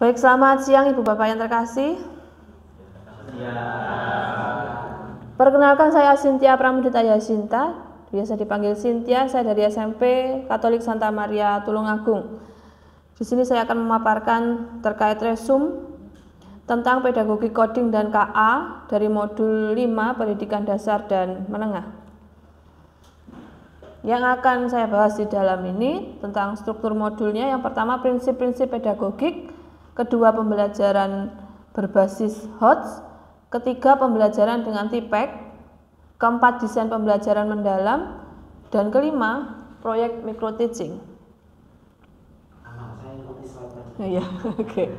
Baik, selamat siang Ibu Bapak yang terkasih. Ya. Perkenalkan, saya Cynthia Pramudita Yasinta, biasa dipanggil Cynthia. Saya dari SMP Katolik Santa Maria Tulungagung. Di sini saya akan memaparkan terkait resume tentang pedagogi coding dan KA dari modul 5 pendidikan dasar dan menengah. Yang akan saya bahas di dalam ini tentang struktur modulnya. Yang pertama, prinsip-prinsip pedagogik. Kedua, pembelajaran berbasis HOTS. Ketiga, pembelajaran dengan TIPEK. Keempat, desain pembelajaran mendalam. Dan kelima, proyek micro teaching. Ya, oke.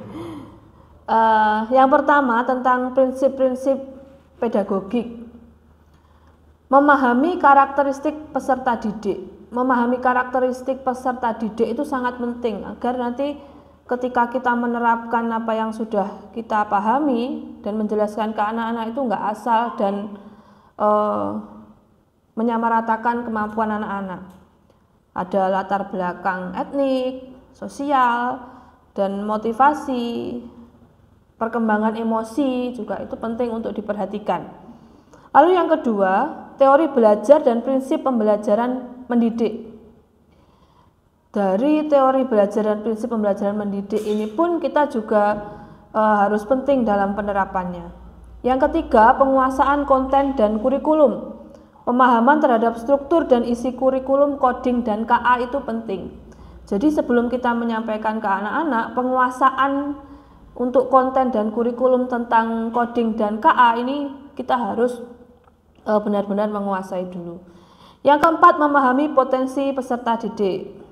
Yang pertama, tentang prinsip-prinsip pedagogik. Memahami karakteristik peserta didik. Memahami karakteristik peserta didik itu sangat penting agar nanti ketika kita menerapkan apa yang sudah kita pahami dan menjelaskan ke anak-anak itu nggak asal dan menyamaratakan kemampuan anak-anak. Ada latar belakang etnik, sosial, dan motivasi, perkembangan emosi juga itu penting untuk diperhatikan. Lalu yang kedua, teori belajar dan prinsip pembelajaran mendidik. Dari teori belajar dan prinsip pembelajaran mendidik ini pun kita juga harus penting dalam penerapannya. Yang ketiga, penguasaan konten dan kurikulum. Pemahaman terhadap struktur dan isi kurikulum coding dan KA itu penting. Jadi sebelum kita menyampaikan ke anak-anak, penguasaan untuk konten dan kurikulum tentang coding dan KA ini kita harus benar-benar menguasai dulu. Yang keempat, memahami potensi peserta didik.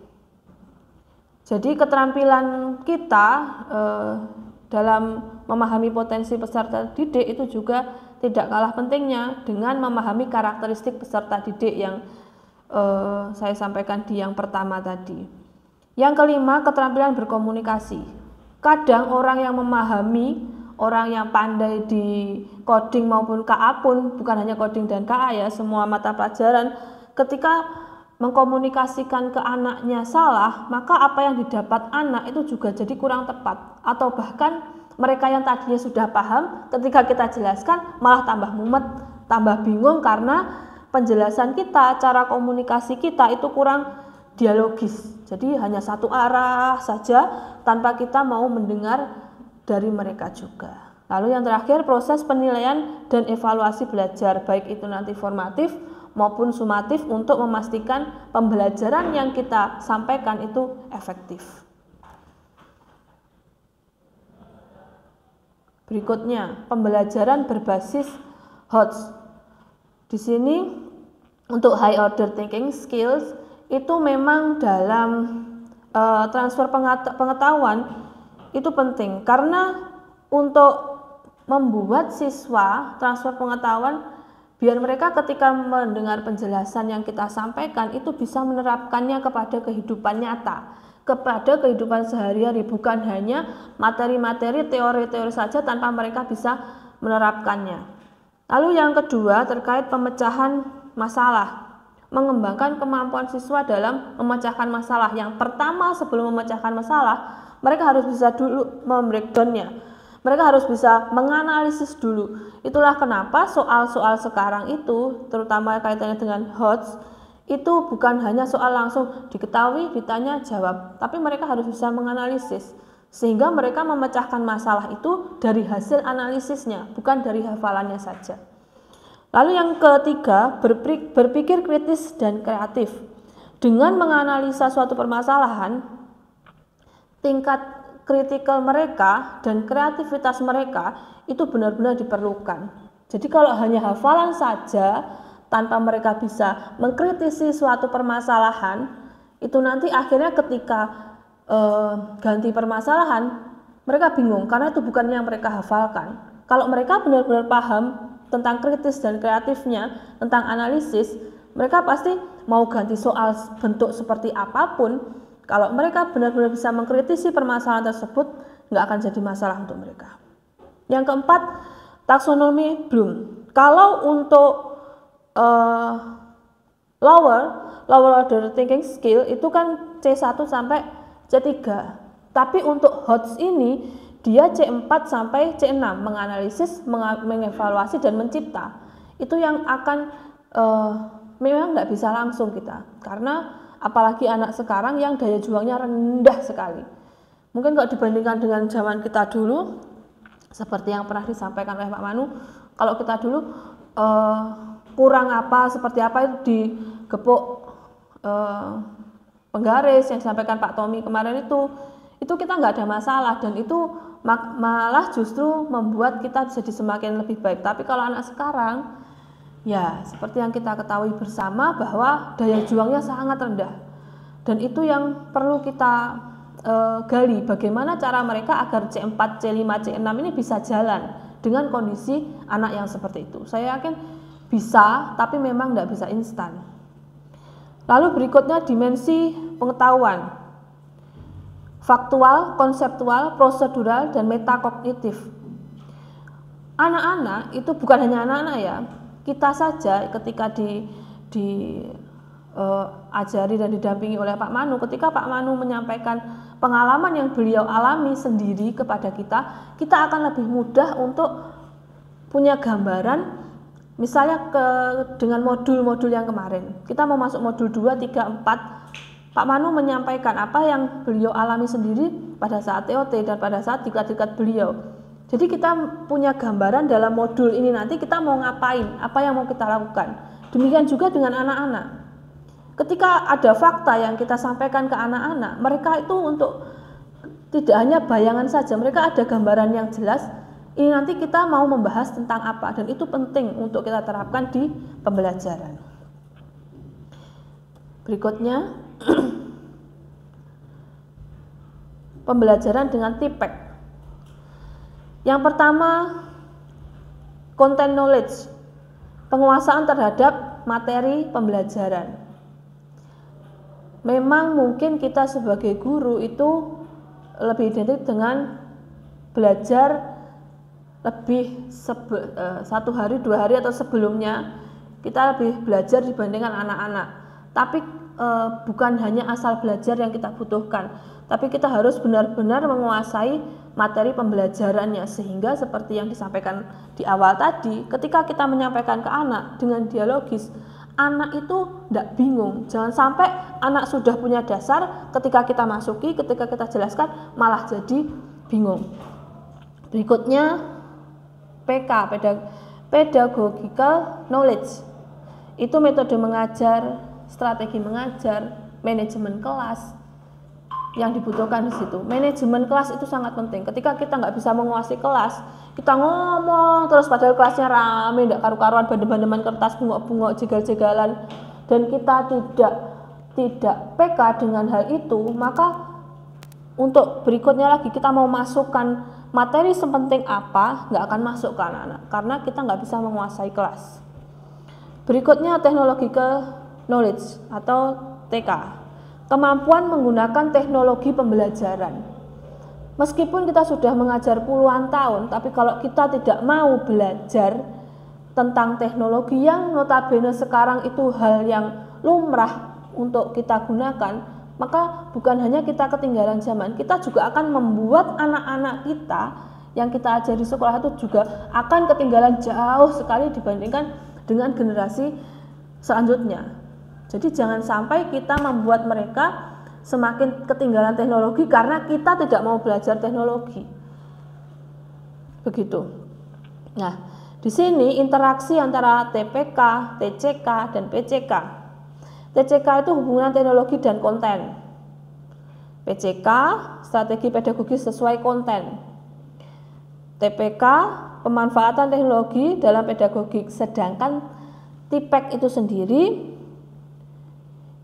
Jadi keterampilan kita dalam memahami potensi peserta didik itu juga tidak kalah pentingnya dengan memahami karakteristik peserta didik yang saya sampaikan di yang pertama tadi. Yang kelima, keterampilan berkomunikasi. Kadang orang yang memahami, orang yang pandai di coding maupun KA pun, bukan hanya coding dan KA ya, semua mata pelajaran, ketika mengkomunikasikan ke anaknya salah, maka apa yang didapat anak itu juga jadi kurang tepat. Atau bahkan mereka yang tadinya sudah paham, ketika kita jelaskan malah tambah mumet, tambah bingung karena penjelasan kita, cara komunikasi kita itu kurang dialogis. Jadi hanya satu arah saja tanpa kita mau mendengar dari mereka juga. Lalu yang terakhir, proses penilaian dan evaluasi belajar, baik itu nanti formatif maupun sumatif untuk memastikan pembelajaran yang kita sampaikan itu efektif. Berikutnya, pembelajaran berbasis HOTS. Di sini untuk high order thinking skills itu memang dalam transfer pengetahuan itu penting karena untuk membuat siswa transfer pengetahuan biar mereka ketika mendengar penjelasan yang kita sampaikan itu bisa menerapkannya kepada kehidupan nyata, kepada kehidupan sehari-hari, bukan hanya materi-materi, teori-teori saja tanpa mereka bisa menerapkannya. Lalu yang kedua terkait pemecahan masalah, mengembangkan kemampuan siswa dalam memecahkan masalah. Yang pertama sebelum memecahkan masalah, mereka harus bisa dulu membreakdownnya. Mereka harus bisa menganalisis dulu. Itulah kenapa soal-soal sekarang itu, terutama kaitannya dengan HOTS, itu bukan hanya soal langsung diketahui, ditanya, jawab. Tapi mereka harus bisa menganalisis. Sehingga mereka memecahkan masalah itu dari hasil analisisnya, bukan dari hafalannya saja. Lalu yang ketiga, berpikir kritis dan kreatif. Dengan menganalisa suatu permasalahan, tingkat kritikal mereka dan kreativitas mereka itu benar-benar diperlukan. Jadi kalau hanya hafalan saja tanpa mereka bisa mengkritisi suatu permasalahan, itu nanti akhirnya ketika ganti permasalahan mereka bingung karena itu bukan yang mereka hafalkan. Kalau mereka benar-benar paham tentang kritis dan kreatifnya, tentang analisis, mereka pasti mau ganti soal bentuk seperti apapun. Kalau mereka benar-benar bisa mengkritisi permasalahan tersebut, nggak akan jadi masalah untuk mereka. Yang keempat, taksonomi Bloom. Kalau untuk lower order thinking skill itu kan C1 sampai C3. Tapi untuk HOTS ini dia C4 sampai C6, menganalisis, mengevaluasi dan mencipta. Itu yang akan memang nggak bisa langsung kita, karena apalagi anak sekarang yang daya juangnya rendah sekali. Mungkin kalau dibandingkan dengan zaman kita dulu, seperti yang pernah disampaikan oleh Pak Manu, kalau kita dulu kurang apa, seperti apa itu digepuk penggaris yang disampaikan Pak Tommy kemarin itu kita nggak ada masalah, dan itu malah justru membuat kita jadi semakin lebih baik. Tapi kalau anak sekarang, ya seperti yang kita ketahui bersama bahwa daya juangnya sangat rendah, dan itu yang perlu kita gali, bagaimana cara mereka agar C4, C5, C6 ini bisa jalan dengan kondisi anak yang seperti itu. Saya yakin bisa, tapi memang tidak bisa instan. Lalu berikutnya dimensi pengetahuan, faktual, konseptual, prosedural, dan metakognitif. Anak-anak itu bukan hanya anak-anak ya, kita saja ketika diajari dan didampingi oleh Pak Manu, ketika Pak Manu menyampaikan pengalaman yang beliau alami sendiri kepada kita akan lebih mudah untuk punya gambaran. Misalnya dengan modul-modul yang kemarin, kita mau masuk modul 2, 3, 4, Pak Manu menyampaikan apa yang beliau alami sendiri pada saat TOT dan pada saat diklat-diklat beliau. Jadi kita punya gambaran dalam modul ini nanti kita mau ngapain, apa yang mau kita lakukan. Demikian juga dengan anak-anak. Ketika ada fakta yang kita sampaikan ke anak-anak, mereka itu untuk tidak hanya bayangan saja, mereka ada gambaran yang jelas. Ini nanti kita mau membahas tentang apa, dan itu penting untuk kita terapkan di pembelajaran. Berikutnya, pembelajaran dengan TPEC. Yang pertama, content knowledge, penguasaan terhadap materi pembelajaran. Memang mungkin kita sebagai guru itu lebih identik dengan belajar lebih 1 hari, 2 hari atau sebelumnya kita lebih belajar dibandingkan anak-anak. Tapi bukan hanya asal belajar yang kita butuhkan, tapi kita harus benar-benar menguasai materi pembelajarannya, sehingga seperti yang disampaikan di awal tadi, ketika kita menyampaikan ke anak dengan dialogis, anak itu tidak bingung. Jangan sampai anak sudah punya dasar, ketika kita masuki, ketika kita jelaskan malah jadi bingung. Berikutnya PK, pedagogical knowledge. Itu metode mengajar, strategi mengajar, manajemen kelas yang dibutuhkan di situ. Manajemen kelas itu sangat penting. Ketika kita nggak bisa menguasai kelas, kita ngomong terus padahal kelasnya rame, nggak karu-karuan, bandem-bandeman kertas, bungok-bungok, jegal-jegalan, dan kita tidak PK dengan hal itu, maka untuk berikutnya lagi kita mau masukkan materi sepenting apa, nggak akan masuk ke anak-anak karena kita nggak bisa menguasai kelas. Berikutnya technological knowledge atau TK, kemampuan menggunakan teknologi pembelajaran. Meskipun kita sudah mengajar puluhan tahun, tapi kalau kita tidak mau belajar tentang teknologi yang notabene sekarang itu hal yang lumrah untuk kita gunakan, maka bukan hanya kita ketinggalan zaman, kita juga akan membuat anak-anak kita yang kita ajar di sekolah itu juga akan ketinggalan jauh sekali dibandingkan dengan generasi selanjutnya. Jadi jangan sampai kita membuat mereka semakin ketinggalan teknologi karena kita tidak mau belajar teknologi. Begitu. Nah, di sini interaksi antara TPK, TCK, dan PCK. TCK itu hubungan teknologi dan konten. PCK, strategi pedagogis sesuai konten. TPK, pemanfaatan teknologi dalam pedagogik. Sedangkan TPEC itu sendiri,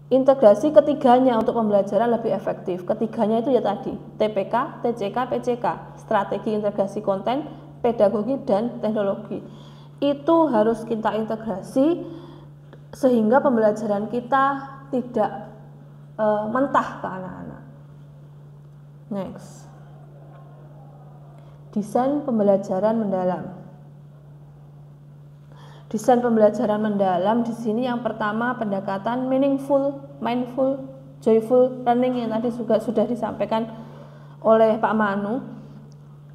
integrasi ketiganya untuk pembelajaran lebih efektif. Ketiganya itu ya tadi, TPK, TCK, PCK, strategi integrasi konten, pedagogi, dan teknologi. Itu harus kita integrasi sehingga pembelajaran kita tidak mentah ke anak-anak. Next, desain pembelajaran mendalam. Desain pembelajaran mendalam di sini yang pertama pendekatan meaningful, mindful, joyful learning yang tadi juga sudah disampaikan oleh Pak Manu.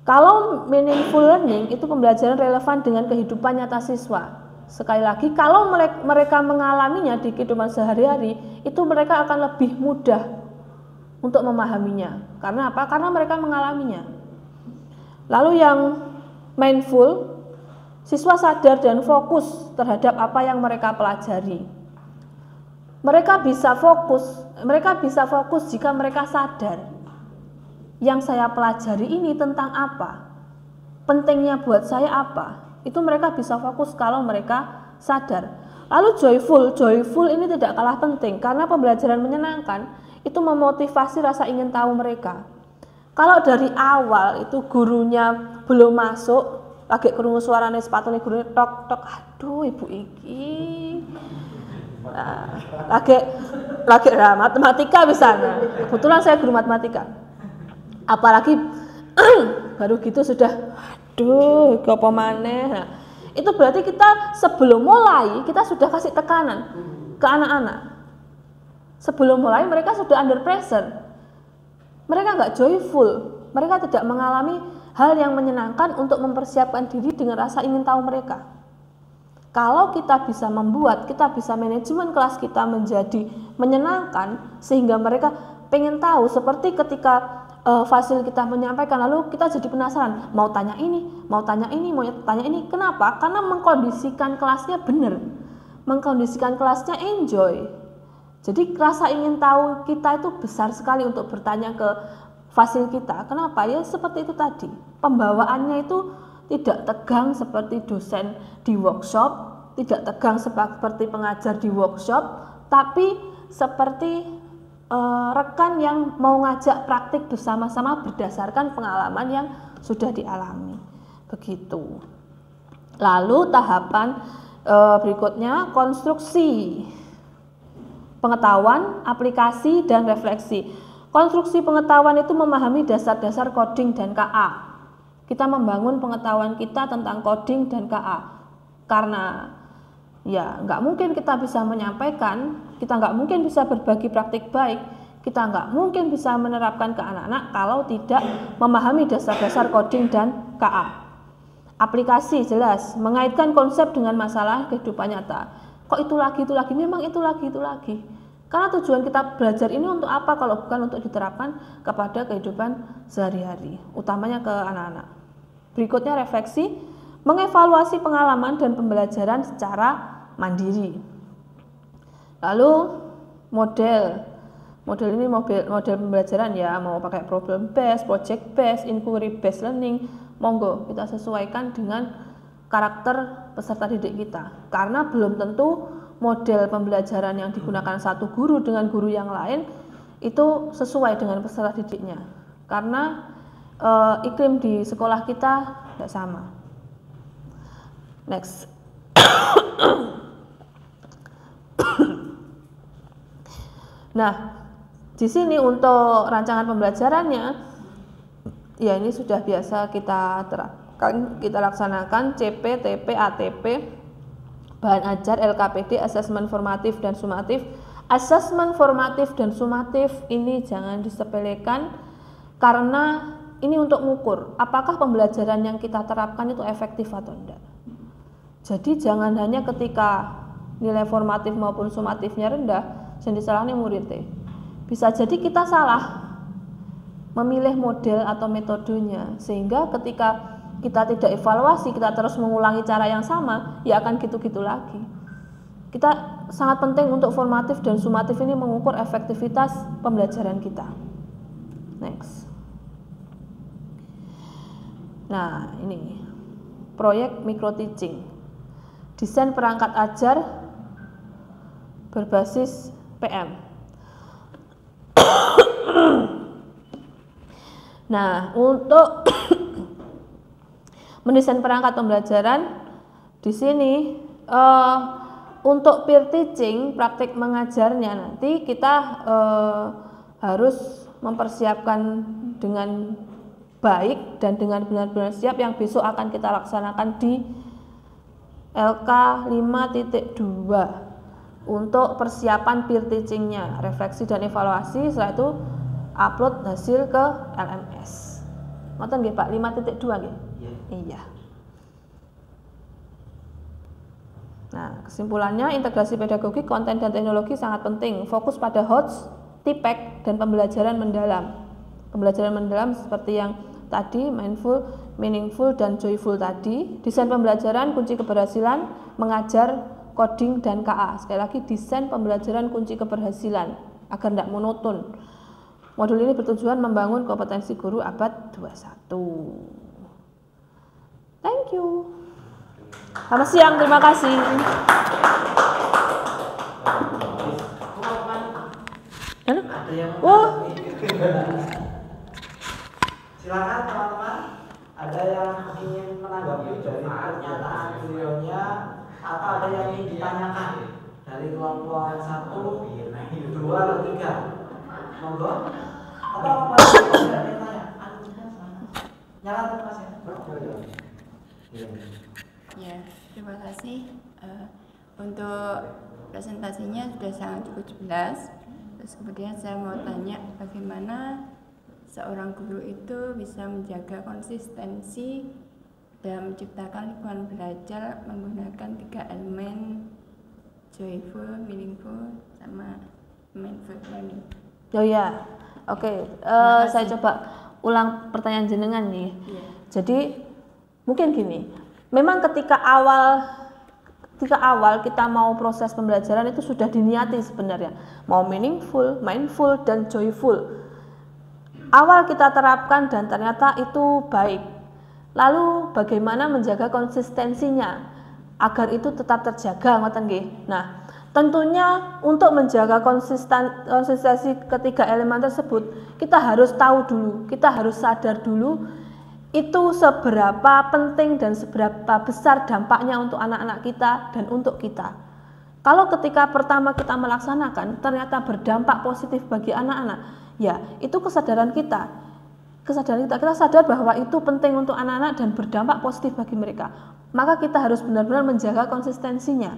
Kalau meaningful learning itu pembelajaran relevan dengan kehidupan nyata siswa. Sekali lagi, kalau mereka mengalaminya di kehidupan sehari-hari, itu mereka akan lebih mudah untuk memahaminya. Karena apa? Karena mereka mengalaminya. Lalu yang mindful, siswa sadar dan fokus terhadap apa yang mereka pelajari. Mereka bisa fokus jika mereka sadar. Yang saya pelajari ini tentang apa? Pentingnya buat saya apa? Itu mereka bisa fokus kalau mereka sadar. Lalu joyful ini tidak kalah penting karena pembelajaran menyenangkan itu memotivasi rasa ingin tahu mereka. Kalau dari awal itu gurunya belum masuk, lagi krungu suarane sepatune gurunya tok tok, aduh ibu iki. Nah, lagi matematika misalnya. Kebetulan saya guru matematika. Apalagi baru gitu sudah aduh apa maneh. Nah, itu berarti kita sebelum mulai kita sudah kasih tekanan ke anak-anak. Sebelum mulai mereka sudah under pressure. Mereka nggak joyful, mereka tidak mengalami hal yang menyenangkan untuk mempersiapkan diri dengan rasa ingin tahu mereka. Kalau kita bisa membuat, kita bisa manajemen kelas kita menjadi menyenangkan sehingga mereka pengen tahu, seperti ketika fasil kita menyampaikan, lalu kita jadi penasaran, mau tanya ini, mau tanya ini. Kenapa? Karena mengkondisikan kelasnya benar, mengkondisikan kelasnya enjoy. Jadi rasa ingin tahu kita itu besar sekali untuk bertanya ke fasil kita. Kenapa? Ya seperti itu tadi, pembawaannya itu tidak tegang seperti dosen di workshop, tidak tegang seperti pengajar di workshop, tapi seperti rekan yang mau ngajak praktik bersama-sama berdasarkan pengalaman yang sudah dialami. Begitu. Lalu tahapan berikutnya konstruksi pengetahuan, aplikasi, dan refleksi. Konstruksi pengetahuan itu memahami dasar-dasar coding dan KA. Kita membangun pengetahuan kita tentang coding dan KA. Karena ya nggak mungkin kita bisa menyampaikan, kita nggak mungkin bisa berbagi praktik baik, kita nggak mungkin bisa menerapkan ke anak-anak kalau tidak memahami dasar-dasar coding dan KA. Aplikasi jelas, mengaitkan konsep dengan masalah kehidupan nyata. Kok itu lagi, memang itu lagi. Karena tujuan kita belajar ini untuk apa kalau bukan untuk diterapkan kepada kehidupan sehari-hari, utamanya ke anak-anak. Berikutnya refleksi, mengevaluasi pengalaman dan pembelajaran secara mandiri. Lalu model ini model pembelajaran ya, mau pakai problem based, project based, inquiry based learning, monggo kita sesuaikan dengan karakter peserta didik kita. Karena belum tentu model pembelajaran yang digunakan satu guru dengan guru yang lain itu sesuai dengan peserta didiknya. Karena iklim di sekolah kita tidak sama. Next. Nah, di sini untuk rancangan pembelajarannya, ya ini sudah biasa kita terapkan, kita laksanakan CP, TP, ATP, bahan ajar, LKPD, asesmen formatif dan sumatif. Asesmen formatif dan sumatif ini jangan disepelekan karena ini untuk mengukur apakah pembelajaran yang kita terapkan itu efektif atau tidak. Jadi jangan hanya ketika nilai formatif maupun sumatifnya rendah, jangan disalahkan muridnya. Bisa jadi kita salah memilih model atau metodenya, sehingga ketika kita tidak evaluasi, kita terus mengulangi cara yang sama, ya akan gitu-gitu lagi. Kita sangat penting untuk formatif dan sumatif ini mengukur efektivitas pembelajaran kita. Next. Nah, ini proyek micro teaching. Desain perangkat ajar berbasis PM. Nah, untuk mendesain perangkat pembelajaran di sini untuk peer teaching, praktik mengajarnya nanti kita harus mempersiapkan dengan baik dan dengan benar-benar siap yang besok akan kita laksanakan di LK 5.2 untuk persiapan peer teachingnya, refleksi dan evaluasi. Setelah itu upload hasil ke LMS. Ngoten nggih Pak, 5.2 nggih? Iya. Nah, kesimpulannya integrasi pedagogik, konten dan teknologi sangat penting. Fokus pada HOTS, TPEK, dan pembelajaran mendalam. Pembelajaran mendalam seperti yang tadi, mindful, meaningful, dan joyful tadi. Desain pembelajaran kunci keberhasilan, mengajar, coding, dan KA. Sekali lagi, desain pembelajaran kunci keberhasilan agar tidak monoton. Modul ini bertujuan membangun kompetensi guru abad 21. Thank you. Selamat siang, terima kasih. Halo? Oh. Silakan teman-teman, ada yang ingin menanggapi dari pernyataan beliaunya atau ada yang ingin ditanyakan dari kelompok 1, 2, atau 3? Monggo. Atau apa yang ada yang tanya? Nyala Mas ya. Ya, terima kasih. Untuk presentasinya sudah sangat cukup jelas. Terus kemudian saya mau tanya bagaimana seorang guru itu bisa menjaga konsistensi dan menciptakan lingkungan belajar menggunakan 3 elemen joyful, meaningful, sama mindful learning. Oh ya, oke. Saya coba ulang pertanyaan jenengan nih. Yeah. Jadi mungkin gini, memang ketika awal kita mau proses pembelajaran itu sudah diniati sebenarnya, mau meaningful, mindful, dan joyful. Awal kita terapkan dan ternyata itu baik. Lalu bagaimana menjaga konsistensinya agar itu tetap terjaga, ngoten nggih. Nah, tentunya untuk menjaga konsistensi ketiga elemen tersebut, kita harus tahu dulu, kita harus sadar dulu itu seberapa penting dan seberapa besar dampaknya untuk anak-anak kita dan untuk kita. Kalau ketika pertama kita melaksanakan ternyata berdampak positif bagi anak-anak, ya itu kesadaran kita. Kita sadar bahwa itu penting untuk anak-anak dan berdampak positif bagi mereka. Maka kita harus benar-benar menjaga konsistensinya.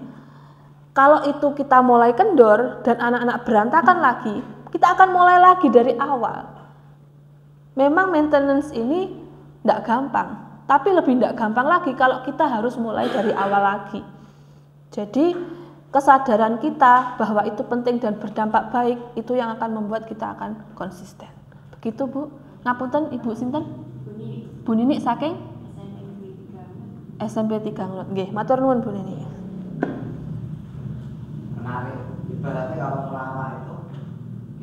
Kalau itu kita mulai kendor dan anak-anak berantakan lagi, kita akan mulai lagi dari awal. Memang maintenance ini tidak gampang, tapi lebih tidak gampang lagi kalau kita harus mulai dari awal lagi. Jadi kesadaran kita bahwa itu penting dan berdampak baik, itu yang akan membuat kita akan konsisten. Begitu Bu. Ngapunten Ibu sinten? Bu Nini saking SMP 3 Ngelut. Nggih, matur nuwun Bu Nini. Menarik. Ibaratnya kalau selama itu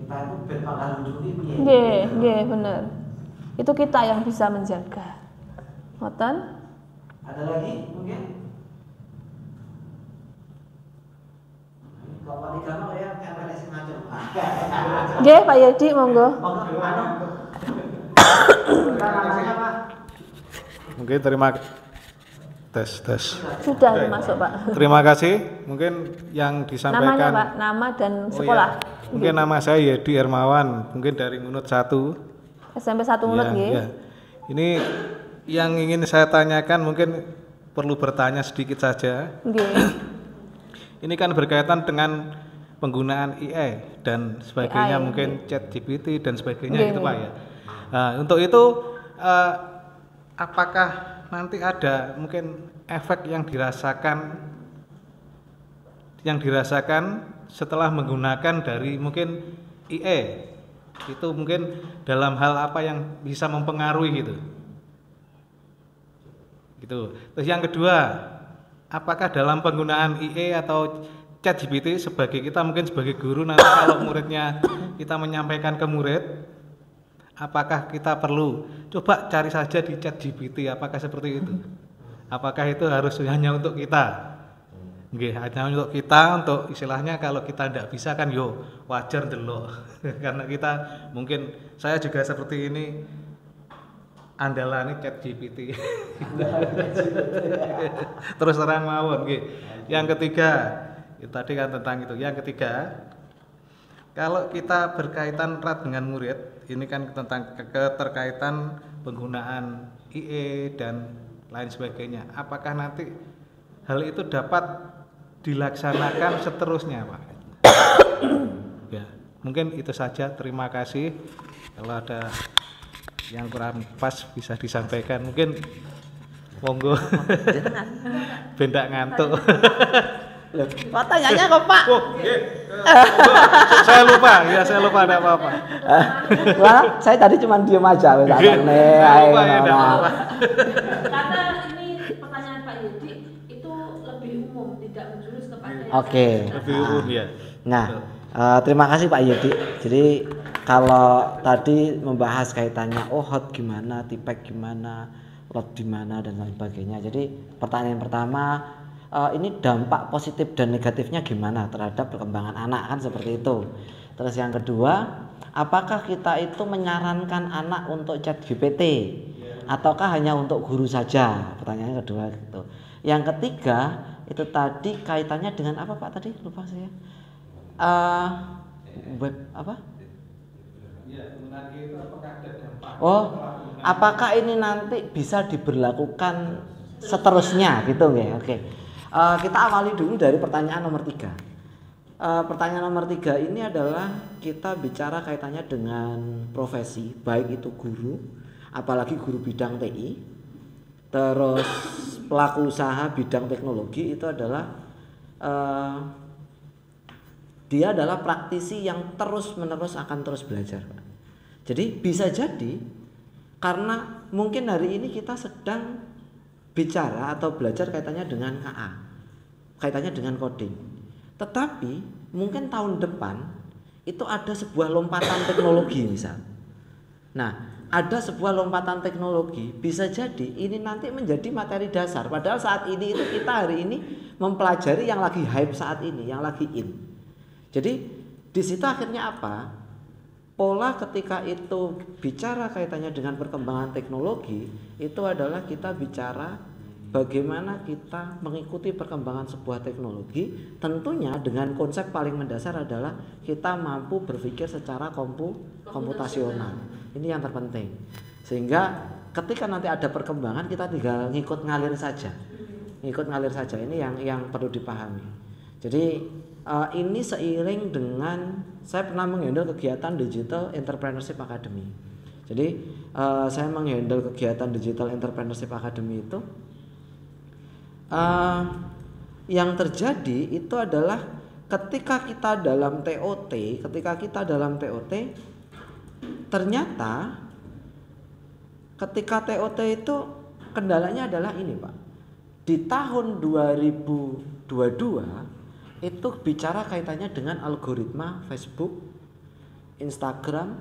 kita itu ben bakal nunjuki piye. Nggih, bener. Itu kita yang bisa menjaga. Ngoten? Ada lagi mungkin? Kalau Pak Tiga mau ya MPLS ngajak. Nggih, Pak Yedi monggo. Namanya Pak. Mungkin terima tes. Sudah masuk Pak. Terima kasih. Mungkin yang disampaikan. Namanya Pak, nama dan sekolah. Oh, iya. Mungkin nama saya Yedi Hermawan, mungkin dari Ngunut 1. SMP 1 Ngelut nggih. Ya. Ini yang ingin saya tanyakan, mungkin perlu bertanya sedikit saja. Nggih. Ini kan berkaitan dengan penggunaan AI dan sebagainya, AI, mungkin ChatGPT dan sebagainya nggih, gitu nggih. Pak ya. Nah, untuk itu apakah nanti ada mungkin efek yang dirasakan setelah menggunakan dari mungkin AI? Itu mungkin dalam hal apa yang bisa mempengaruhi gitu. Terus yang kedua, apakah dalam penggunaan IA atau ChatGPT mungkin sebagai guru nanti kalau muridnya kita menyampaikan ke murid, apakah kita perlu coba cari saja di ChatGPT, apakah seperti itu? Apakah itu harus hanya untuk kita? Nggih, hanya untuk kita, untuk istilahnya kalau kita tidak bisa kan yo wajar delok. Karena kita mungkin saya juga seperti ini andalane ChatGPT. Terus terang mawon nggih. Yang ketiga, tadi kan tentang itu. Yang ketiga, kalau kita berkaitan erat dengan murid, ini kan tentang keterkaitan penggunaan IE dan lain sebagainya. Apakah nanti hal itu dapat dilaksanakan seterusnya, Pak? Ya. Mungkin itu saja, terima kasih. Kalau ada yang kurang pas bisa disampaikan, mungkin monggo. Bendak ngantuk. Loh, kok tanyanya kok Pak? Saya lupa, ya saya lupa, tidak apa-apa. Wah, saya tadi cuma diem aja. Lupa ya, tidak apa-apa. Karena ini pertanyaan Pak Yudi itu lebih umum, tidak menjurus kepada Oke. Lebih umum ya. Nah, terima kasih Pak Yudi. Jadi kalau tadi membahas kaitannya hot gimana, tipek gimana, lot di mana dan lain sebagainya. Jadi pertanyaan pertama, ini dampak positif dan negatifnya gimana terhadap perkembangan anak, kan seperti itu. Terus yang kedua, apakah kita itu menyarankan anak untuk ChatGPT ataukah hanya untuk guru saja? Pertanyaan kedua gitu. Yang ketiga, itu tadi kaitannya dengan apa Pak tadi? Lupa saya. Web apa? Oh, apakah ini nanti bisa diberlakukan seterusnya gitu nggih? Oke. Kita awali dulu dari pertanyaan nomor 3. Pertanyaan nomor 3 ini adalah kita bicara kaitannya dengan profesi, baik itu guru, apalagi guru bidang TI, terus pelaku usaha bidang teknologi, itu adalah dia adalah praktisi yang terus-menerus akan terus belajar. Jadi bisa jadi karena mungkin hari ini kita sedang bicara atau belajar kaitannya dengan KA, kaitannya dengan coding. Tetapi mungkin tahun depan itu ada sebuah lompatan teknologi misal. Nah, ada sebuah lompatan teknologi, bisa jadi ini nanti menjadi materi dasar. Padahal saat ini itu kita hari ini mempelajari yang lagi hype saat ini, yang lagi in. Jadi di situ akhirnya apa? Pola ketika itu bicara kaitannya dengan perkembangan teknologi itu adalah kita bicara bagaimana kita mengikuti perkembangan sebuah teknologi, tentunya dengan konsep paling mendasar adalah kita mampu berpikir secara komputasional. Ini yang terpenting. Sehingga ketika nanti ada perkembangan kita tinggal ngikut ngalir saja. Ngikut ngalir saja, ini yang perlu dipahami. Jadi ini seiring dengan saya pernah menghandle kegiatan Digital Entrepreneurship Academy. Jadi saya menghandle kegiatan Digital Entrepreneurship Academy itu yang terjadi itu adalah ketika kita dalam TOT, ternyata ketika TOT itu kendalanya adalah ini Pak. Di tahun 2022 itu bicara kaitannya dengan algoritma Facebook, Instagram,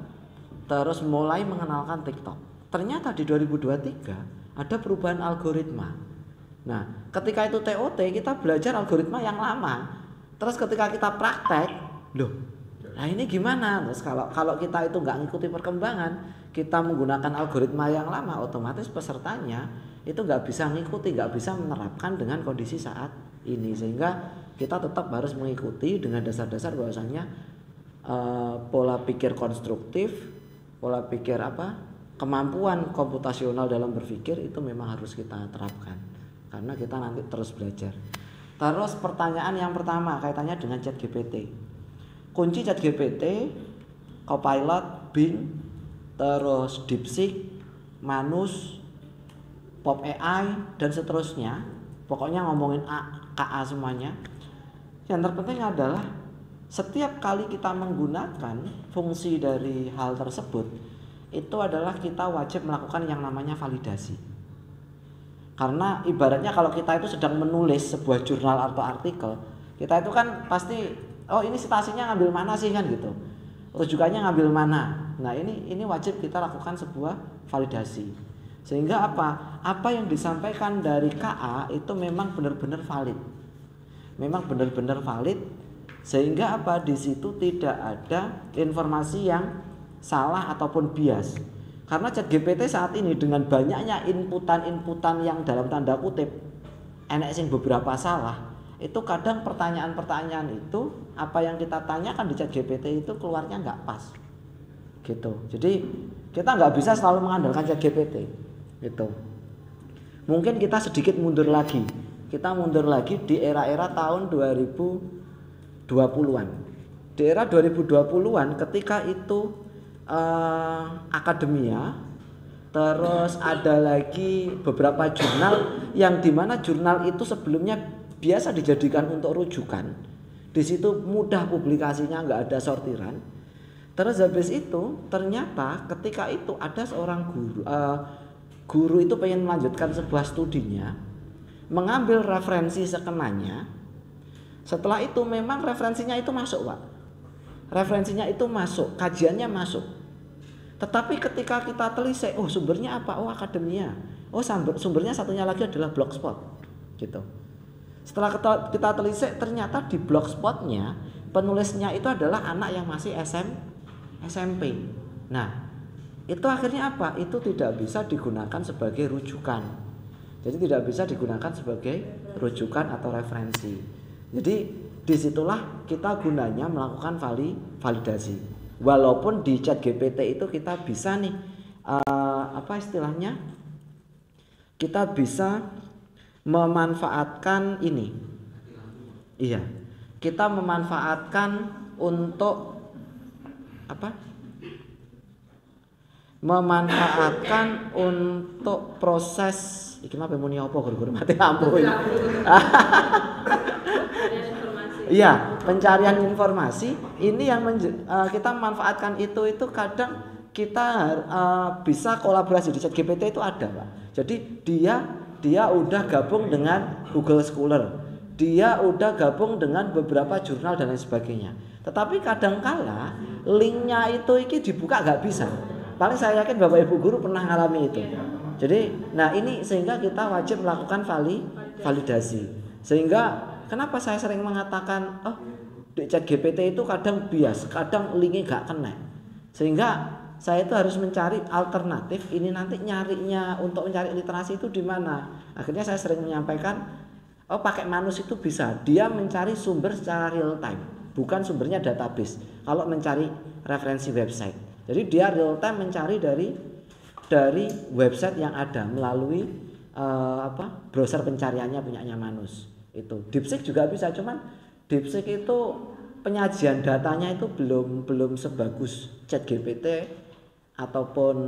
terus mulai mengenalkan TikTok. Ternyata di 2023 ada perubahan algoritma. Nah, ketika itu TOT kita belajar algoritma yang lama. Terus ketika kita praktek, loh, nah ini gimana? Terus kalau kita itu nggak ngikuti perkembangan, kita menggunakan algoritma yang lama, otomatis pesertanya itu nggak bisa ngikuti, nggak bisa menerapkan dengan kondisi saat ini, sehingga kita tetap harus mengikuti dengan dasar-dasar bahwasanya pola pikir konstruktif, pola pikir kemampuan komputasional dalam berpikir itu memang harus kita terapkan karena kita nanti terus belajar. Terus pertanyaan yang pertama kaitannya dengan ChatGPT. Kunci ChatGPT, Copilot, Bing, terus DeepSeek, Manus, Pop AI dan seterusnya. Pokoknya ngomongin KA semuanya. Yang terpenting adalah setiap kali kita menggunakan fungsi dari hal tersebut, itu adalah kita wajib melakukan yang namanya validasi. Karena ibaratnya kalau kita itu sedang menulis sebuah jurnal atau artikel, kita itu kan pasti, oh ini citasinya ngambil mana sih kan gitu, rujukannya ngambil mana. Nah ini wajib kita lakukan sebuah validasi. Sehingga apa yang disampaikan dari KA itu memang benar-benar valid. Memang benar-benar valid, sehingga di situ tidak ada informasi yang salah ataupun bias. Karena ChatGPT saat ini dengan banyaknya inputan yang dalam tanda kutip enek sing beberapa salah, itu kadang pertanyaan-pertanyaan itu apa yang kita tanyakan di ChatGPT itu keluarnya nggak pas gitu. Jadi kita nggak bisa selalu mengandalkan ChatGPT gitu. Mungkin kita sedikit mundur lagi. Kita mundur lagi di era-era tahun 2020-an. Di di era 2020-an ketika itu akademia, terus ada lagi beberapa jurnal yang dimana jurnal itu sebelumnya biasa dijadikan untuk rujukan. Di situ mudah publikasinya, nggak ada sortiran. Terus habis itu ternyata ketika itu ada seorang guru itu pengen melanjutkan sebuah studinya, mengambil referensi sekenanya. Setelah itu memang referensinya itu masuk, Pak. Referensinya itu masuk, kajiannya masuk. Tetapi ketika kita telisik, oh sumbernya apa? Oh akademia. Oh sumbernya satunya lagi adalah Blogspot, gitu. Setelah kita telisik, ternyata di Blogspotnya penulisnya itu adalah anak yang masih SMP. Nah, itu akhirnya apa? Itu tidak bisa digunakan sebagai rujukan. Jadi tidak bisa digunakan sebagai rujukan atau referensi. Jadi disitulah kita gunanya melakukan validasi. Walaupun di ChatGPT itu kita bisa nih apa istilahnya? Kita bisa memanfaatkan ini. Iya. Kita memanfaatkan untuk apa? Memanfaatkan untuk proses iki apa muni apa guru-guru mati ampun. Iya, pencarian informasi ini yang kita memanfaatkan itu kadang kita bisa kolaborasi di ChatGPT itu ada, Pak. Jadi dia udah gabung dengan Google Scholar. Dia udah gabung dengan beberapa jurnal dan lain sebagainya. Tetapi kadangkala linknya itu dibuka nggak bisa. Paling saya yakin Bapak Ibu guru pernah ngalami itu. Jadi, nah ini sehingga kita wajib melakukan validasi. Sehingga kenapa saya sering mengatakan, oh di ChatGPT itu kadang bias, kadang linknya nggak kena. Sehingga saya itu harus mencari alternatif. Ini nanti nyarinya untuk mencari literasi itu di mana? Akhirnya saya sering menyampaikan, oh pakai Manus itu bisa. Dia mencari sumber secara real time, bukan sumbernya database. Kalau mencari referensi website, jadi dia real time mencari dari website yang ada melalui browser pencariannya punyanya Manus. Itu DeepSeek juga bisa, cuman DeepSeek itu penyajian datanya itu belum sebagus ChatGPT ataupun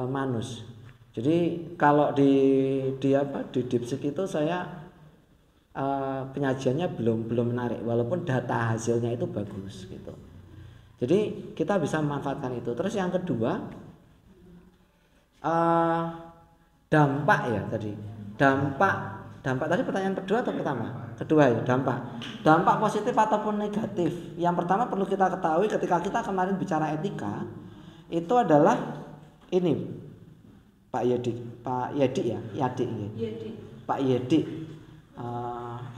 Manus. Jadi kalau di DeepSeek itu saya penyajiannya belum menarik, walaupun data hasilnya itu bagus gitu. Jadi kita bisa memanfaatkan itu. Terus yang kedua, dampak ya tadi. Dampak tadi pertanyaan kedua atau pertama? Kedua ya, dampak positif ataupun negatif. Yang pertama perlu kita ketahui ketika kita kemarin bicara etika, itu adalah ini Pak Yedi ya, Pak Yedi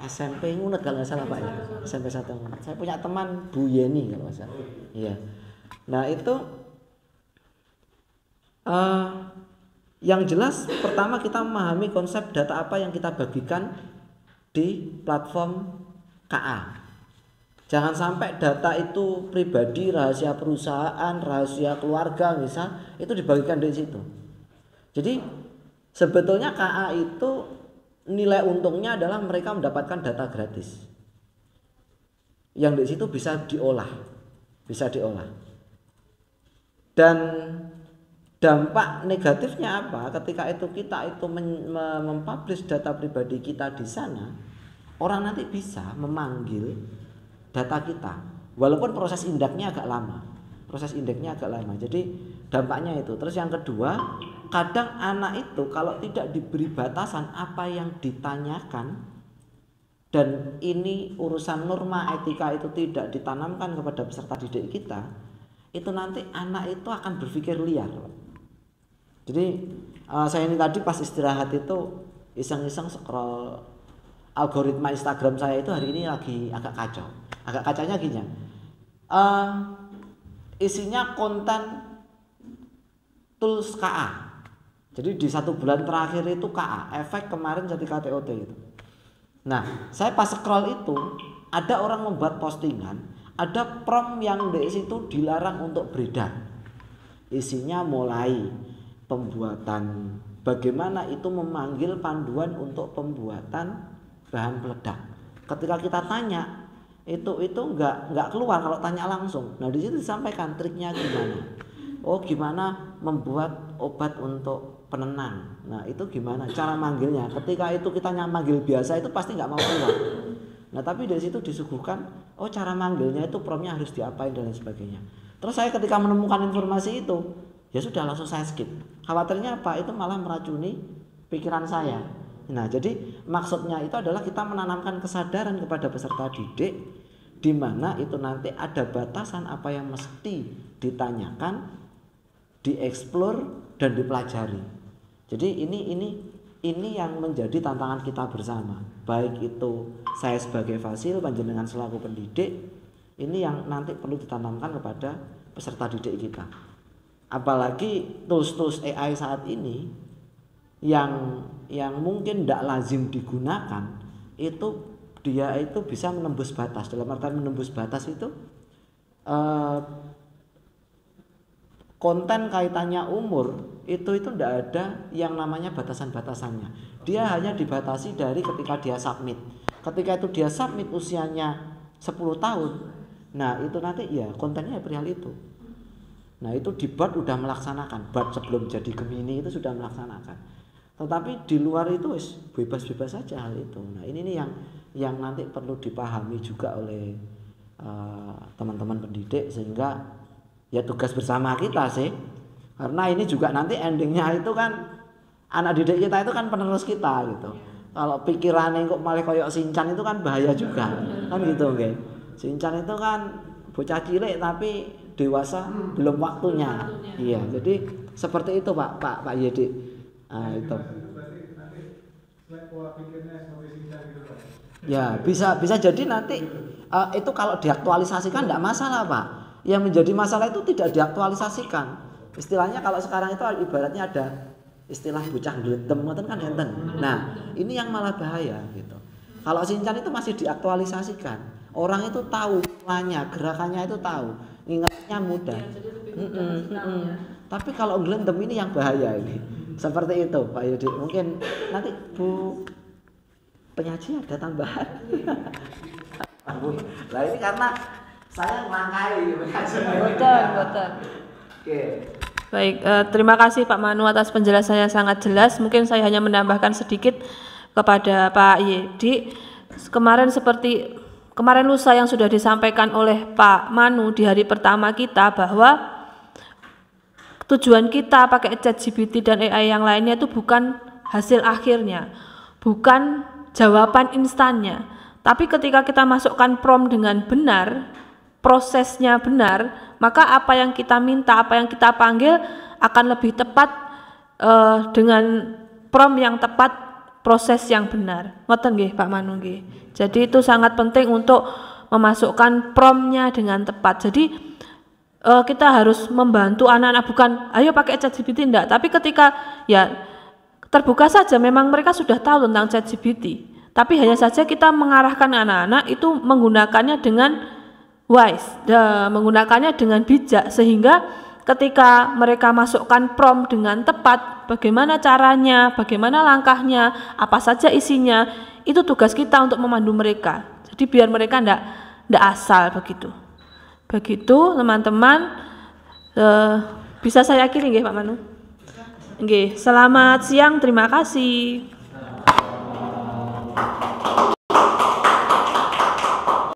SMP Ngunet kalau nggak salah Pak ya, SMP 1 Ngunet. Saya punya teman Bu Yeni kalau nggak salah. Iya. Nah itu yang jelas pertama kita memahami konsep data apa yang kita bagikan di platform KA. Jangan sampai data itu pribadi, rahasia perusahaan, rahasia keluarga misal itu dibagikan di situ. Jadi sebetulnya KA itu nilai untungnya adalah mereka mendapatkan data gratis. Yang di situ bisa diolah. Dan dampak negatifnya apa? Ketika itu kita itu mempublish data pribadi kita di sana, orang nanti bisa memanggil data kita, walaupun proses indeknya agak lama. Jadi dampaknya itu. Terus yang kedua, kadang anak itu kalau tidak diberi batasan apa yang ditanyakan, dan ini urusan norma etika itu tidak ditanamkan kepada peserta didik kita, itu nanti anak itu akan berpikir liar. Jadi saya ini tadi pas istirahat itu iseng-iseng scroll algoritma Instagram saya itu hari ini lagi agak kacau. Agak kacanya gini ya. Isinya konten tools KA. Jadi di 1 bulan terakhir itu KA, efek kemarin ketika TOT itu. Nah, saya pas scroll itu ada orang membuat postingan, ada prompt yang di situ dilarang untuk beredar. Isinya mulai pembuatan bagaimana itu memanggil panduan untuk pembuatan bahan peledak. Ketika kita tanya itu nggak keluar kalau tanya langsung. Nah di situ disampaikan triknya gimana. Oh gimana membuat obat untuk penenang. Nah itu gimana cara manggilnya. Ketika itu kita manggil biasa itu pasti nggak mau keluar. Nah tapi dari situ disuguhkan, oh cara manggilnya itu promnya harus diapain dan lain sebagainya. Terus saya ketika menemukan informasi itu, ya sudah langsung saya skip. Khawatirnya apa? Itu malah meracuni pikiran saya. Nah jadi maksudnya itu adalah kita menanamkan kesadaran kepada peserta didik, di mana itu nanti ada batasan apa yang mesti ditanyakan, dieksplor dan dipelajari. Jadi ini yang menjadi tantangan kita bersama. Baik itu saya sebagai fasil, panjenengan selaku pendidik, ini yang nanti perlu ditanamkan kepada peserta didik kita. Apalagi tools-tools AI saat ini yang mungkin tidak lazim digunakan, itu dia itu bisa menembus batas. Dalam artian menembus batas itu konten kaitannya umur itu tidak ada yang namanya batasan-batasannya. Dia hanya dibatasi dari ketika dia submit. Ketika itu dia submit usianya 10 tahun. Nah, itu nanti ya kontennya perihal itu. Nah, itu di BART udah melaksanakan. BART sebelum jadi Gemini itu sudah melaksanakan. Tetapi di luar itu bebas-bebas saja hal itu. Nah, ini nih yang nanti perlu dipahami juga oleh teman-teman pendidik, sehingga ya tugas bersama kita sih. Karena ini juga nanti endingnya itu kan anak didik kita itu kan penerus kita gitu. Kalau pikirannya kok malah koyok Shinchan itu kan bahaya juga. Kan gitu nggih. Shinchan itu kan bocah cilik tapi dewasa belum waktunya. Iya, jadi seperti itu Pak Yedi. Itu. Ya, bisa jadi nanti itu kalau diaktualisasikan tidak masalah Pak. Yang menjadi masalah itu tidak diaktualisasikan. Istilahnya kalau sekarang itu ibaratnya ada istilah bocah gledem kan enten. Nah, ini yang malah bahaya gitu. Kalau Shinchan itu masih diaktualisasikan. Orang itu tahu polanya, gerakannya itu tahu, ingatnya mudah. Tapi kalau gledem ini yang bahaya ini. Seperti itu Pak Yudi. Mungkin nanti Bu penyaji ada tambahan. Nah ini karena saya melangkai penyaji. Betul. Oke. Baik, terima kasih Pak Manu atas penjelasannya sangat jelas. Mungkin saya hanya menambahkan sedikit kepada Pak Yedi. Kemarin lusa yang sudah disampaikan oleh Pak Manu di hari pertama kita, bahwa tujuan kita pakai ChatGPT dan AI yang lainnya itu bukan hasil akhirnya, bukan jawaban instannya. Tapi ketika kita masukkan prompt dengan benar, prosesnya benar, maka apa yang kita minta, apa yang kita panggil akan lebih tepat dengan prompt yang tepat, proses yang benar. Ngoten nggih Pak Manu nggih. Jadi itu sangat penting untuk memasukkan promptnya dengan tepat. Jadi kita harus membantu anak-anak, bukan ayo pakai ChatGPT enggak, tapi ketika ya terbuka saja, memang mereka sudah tahu tentang ChatGPT, tapi hanya saja kita mengarahkan anak-anak itu menggunakannya dengan wise, menggunakannya dengan bijak, sehingga ketika mereka masukkan prompt dengan tepat, bagaimana caranya, bagaimana langkahnya, apa saja isinya, itu tugas kita untuk memandu mereka. Jadi biar mereka enggak asal begitu. Begitu teman-teman, bisa saya akhiri nggih Pak Manu? Nggih, selamat siang, terima kasih.